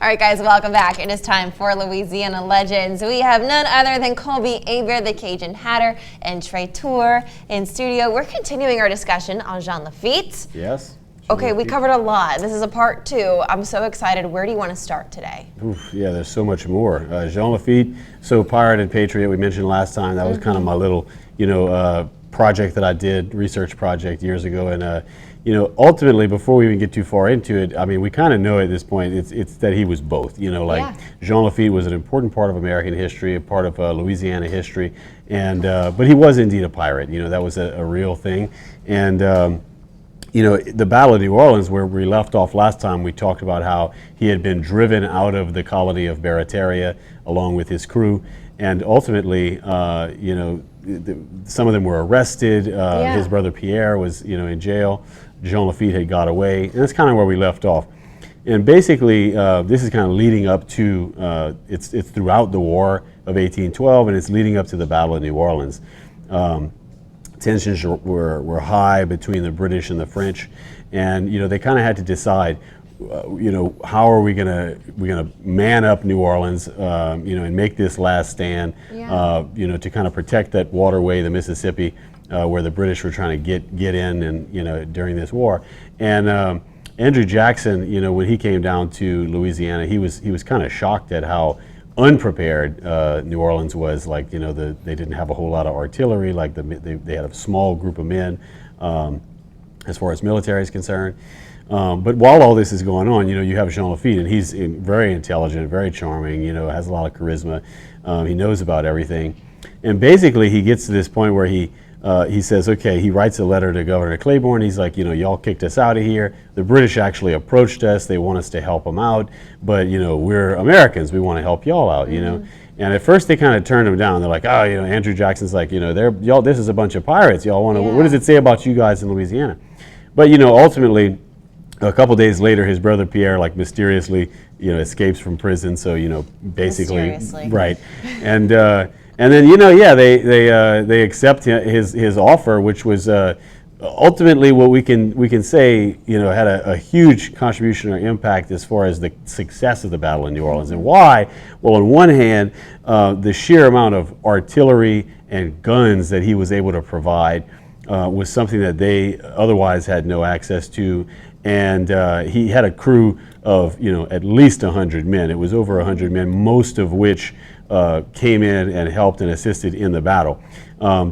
All right, guys, welcome back. It is time for Louisiana Legends. We have none other than Colby Hebert, the Cajun Hatter, and Patriot in studio. We're continuing our discussion on Jean Lafitte. Yes. Okay, we covered a lot. This is a part two. I'm so excited. Where do you want to start today? Yeah, there's so much more. Jean Lafitte, so Pirate and Patriot, we mentioned last time. That was kind of my little, project that I did, research project years ago. And, ultimately, before we even get too far into it, I mean, we kind of know at this point it's that he was both. Jean Lafitte was an important part of American history, a part of Louisiana history, and but he was indeed a pirate. That was a real thing. And the Battle of New Orleans, where we left off last time, we talked about how he had been driven out of the colony of Barataria along with his crew, and ultimately, some of them were arrested. His brother Pierre was, in jail. Jean Lafitte had got away, and that's kind of where we left off. And basically, this is kind of leading up to, it's throughout the War of 1812, and it's leading up to the Battle of New Orleans. Tensions were high between the British and the French, and they kind of had to decide, how are we gonna man up New Orleans, and make this last stand, to kind of protect that waterway, the Mississippi, where the British were trying to get in, and during this war. And Andrew Jackson, when he came down to Louisiana, he was kind of shocked at how unprepared New Orleans was. Like, they didn't have a whole lot of artillery. Like they had a small group of men as far as military is concerned. But while all this is going on, you have Jean Lafitte, and he's very intelligent, very charming, has a lot of charisma. He knows about everything. And basically he gets to this point where he says, okay, he writes a letter to Governor Claiborne. He's like, y'all kicked us out of here. The British actually approached us. They want us to help them out. But, we're Americans. We want to help y'all out, And at first they kind of turned him down. They're like, oh, Andrew Jackson's like, y'all, this is a bunch of pirates. Y'all want to, what does it say about you guys in Louisiana? But, ultimately, a couple days later, his brother Pierre, like, mysteriously, escapes from prison. So, basically, right. And then, they accept his offer, which was ultimately what we can say, had a huge contribution or impact as far as the success of the Battle of New Orleans. And why? Well, on one hand, the sheer amount of artillery and guns that he was able to provide was something that they otherwise had no access to. And he had a crew of, at least 100 men. It was over 100 men, most of which came in and helped and assisted in the battle.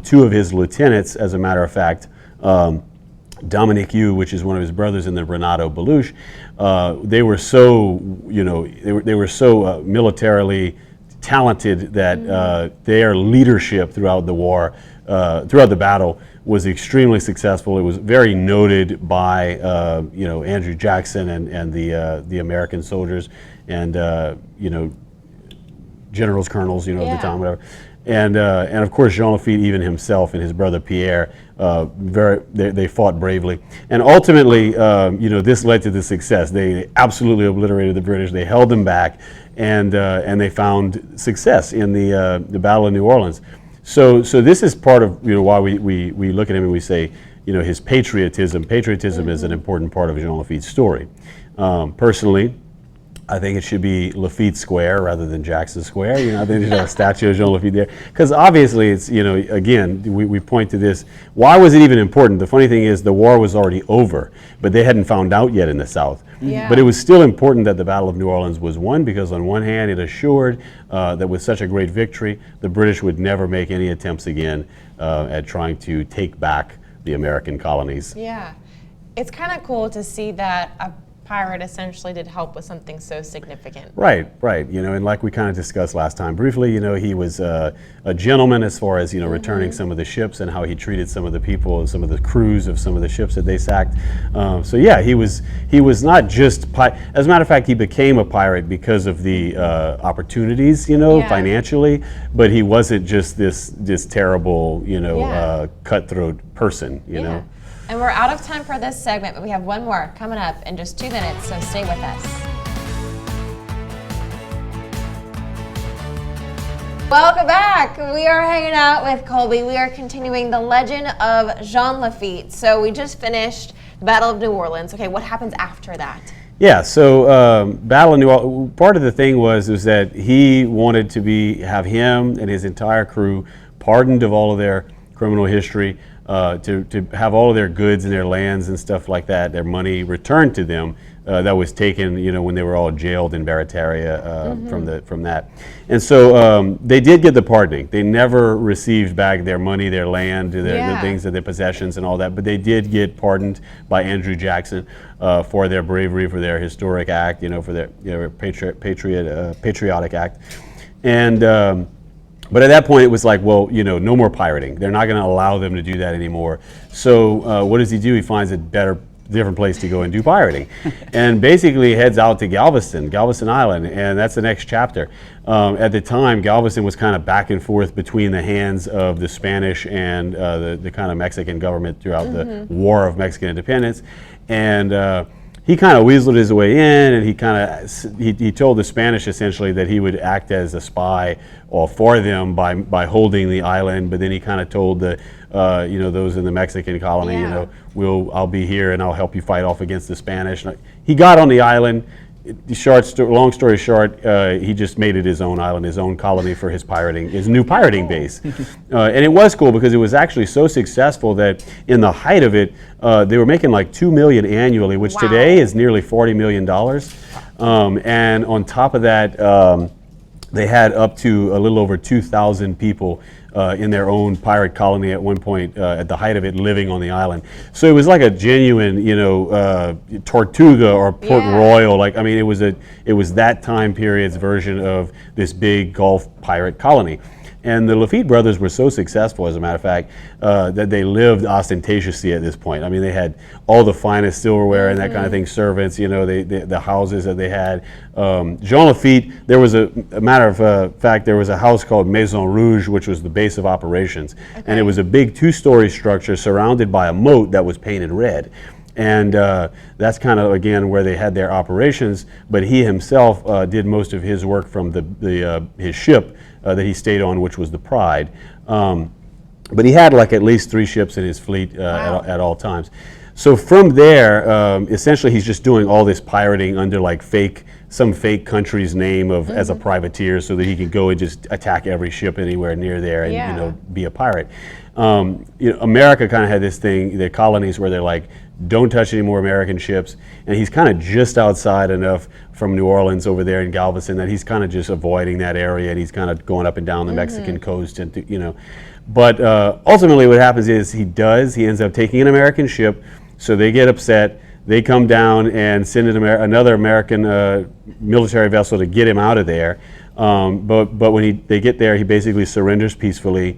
Two of his lieutenants, as a matter of fact, Dominique Yu, which is one of his brothers in the Renato Beluche, they were so, they were so militarily talented that their leadership throughout the war, throughout the battle, was extremely successful. It was very noted by Andrew Jackson and the American soldiers and generals, colonels, at the time, whatever. And of course, Jean Lafitte, even himself and his brother Pierre, they fought bravely. And ultimately, this led to the success. They absolutely obliterated the British. They held them back, and they found success in the Battle of New Orleans. So this is part of why we look at him and we say, his patriotism. Patriotism is an important part of Jean Lafitte's story. Personally, I think it should be Lafitte Square rather than Jackson Square. I think there should have a statue of Jean Lafitte there. Because obviously it's, again, we point to this. Why was it even important? The funny thing is the war was already over, but they hadn't found out yet in the South. Yeah. But it was still important that the Battle of New Orleans was won, because on one hand it assured that with such a great victory, the British would never make any attempts again at trying to take back the American colonies. Yeah. It's kind of cool to see that a pirate essentially did help with something so significant. Right. And like we kind of discussed last time briefly, he was a gentleman as far as, returning some of the ships and how he treated some of the people, some of the crews of some of the ships that they sacked. So yeah, he was not just, as a matter of fact, he became a pirate because of the opportunities, financially, but he wasn't just this terrible, cutthroat person, know. And we're out of time for this segment, but we have one more coming up in just 2 minutes, so stay with us. Welcome back. We are hanging out with Colby. We are continuing the legend of Jean Lafitte. So we just finished the Battle of New Orleans. Okay, what happens after that? Yeah, so Battle of New Orleans, part of the thing was that he wanted to have him and his entire crew pardoned of all of their criminal history, to have all of their goods and their lands and stuff like that, their money returned to them. That was taken, when they were all jailed in Barataria from that. And so they did get the pardoning. They never received back their money, their land, the things of their possessions and all that, but they did get pardoned by Andrew Jackson for their bravery, for their historic act, for their patriotic act. And but at that point, it was like, well, no more pirating. They're not going to allow them to do that anymore. So what does he do? He finds a different place to go and do pirating, and basically heads out to Galveston Island, and that's the next chapter. At the time, Galveston was kind of back and forth between the hands of the Spanish and the kind of Mexican government throughout the War of Mexican Independence, and he kind of weaseled his way in, and he told the Spanish essentially that he would act as a spy for them by holding the island. But then he kind of told those in the Mexican colony, I'll be here and I'll help you fight off against the Spanish. He got on the island. Long story short, he just made it his own island, his own colony for his new pirating base. And it was cool because it was actually so successful that in the height of it, they were making like $2 million annually, which today is nearly $40 million. And on top of that, they had up to a little over 2,000 people in their own pirate colony at one point, at the height of it, living on the island. So it was like a genuine, Tortuga or Port Royal. It was that time period's version of this big Gulf pirate colony. And the Lafitte brothers were so successful, as a matter of fact, that they lived ostentatiously at this point. I mean, they had all the finest silverware and that kind of thing, servants, the houses that they had. Jean Lafitte, there was a matter of fact, there was a house called Maison Rouge, which was the base of operations. Okay. And it was a big 2-story structure surrounded by a moat that was painted red. And that's kind of, again, where they had their operations. But he himself did most of his work from his ship that he stayed on, which was the Pride. But he had like at least 3 ships in his fleet at all times. So from there, essentially he's just doing all this pirating under like some fake country's name as a privateer, so that he can go and just attack every ship anywhere near there and be a pirate. America kind of had this thing, the colonies, where they're like, don't touch any more American ships, and he's kind of just outside enough from New Orleans over there in Galveston that he's kind of just avoiding that area, and he's kind of going up and down the Mexican coast, and But ultimately, what happens is he ends up taking an American ship, so they get upset. They come down and send another American military vessel to get him out of there. But when they get there, he basically surrenders peacefully.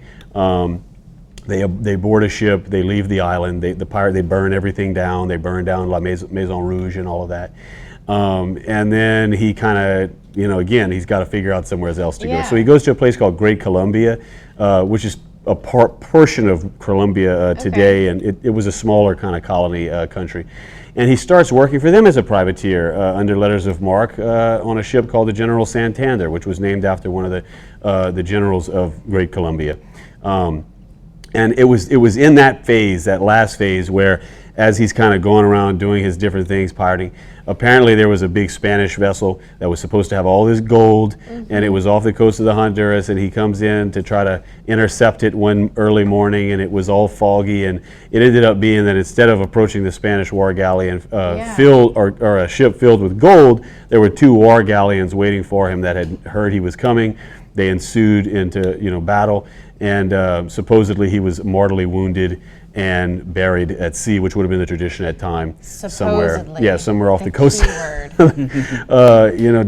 They board a ship. They leave the island. They burn everything down. They burn down La Maison Rouge and all of that. And then he kind of, again, he's got to figure out somewhere else to go. So he goes to a place called Great Columbia, which is a portion of Colombia today, and it was a smaller kind of colony country. And he starts working for them as a privateer under letters of marque on a ship called the General Santander, which was named after one of the generals of Great Columbia. And it was in that phase, that last phase, where as he's kind of going around doing his different things, pirating, apparently there was a big Spanish vessel that was supposed to have all this gold, and it was off the coast of the Honduras, and he comes in to try to intercept it one early morning, and it was all foggy, and it ended up being that instead of approaching the Spanish war galleon filled or a ship filled with gold, there were 2 war galleons waiting for him that had heard he was coming. They ensued into battle, and supposedly he was mortally wounded and buried at sea, which would have been the tradition at time. Supposedly. Somewhere off the coast,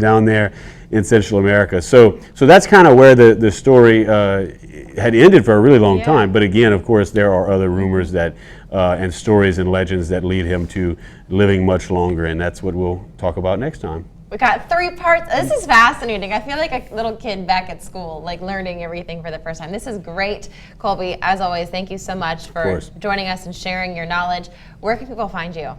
down there in Central America. So that's kind of where the story had ended for a really long time. But again, of course, there are other rumors that and stories and legends that lead him to living much longer, and that's what we'll talk about next time. We got 3 parts. This is fascinating. I feel like a little kid back at school, like learning everything for the first time. This is great, Colby. As always, thank you so much for joining us and sharing your knowledge. Where can people find you?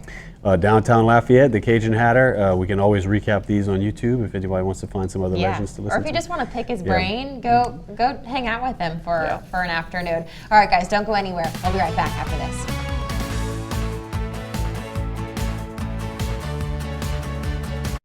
Downtown Lafayette, the Cajun Hatter. We can always recap these on YouTube if anybody wants to find some other legends to listen to. Or if you just want to pick his brain, go hang out with him for an afternoon. All right, guys, don't go anywhere. We'll be right back after this.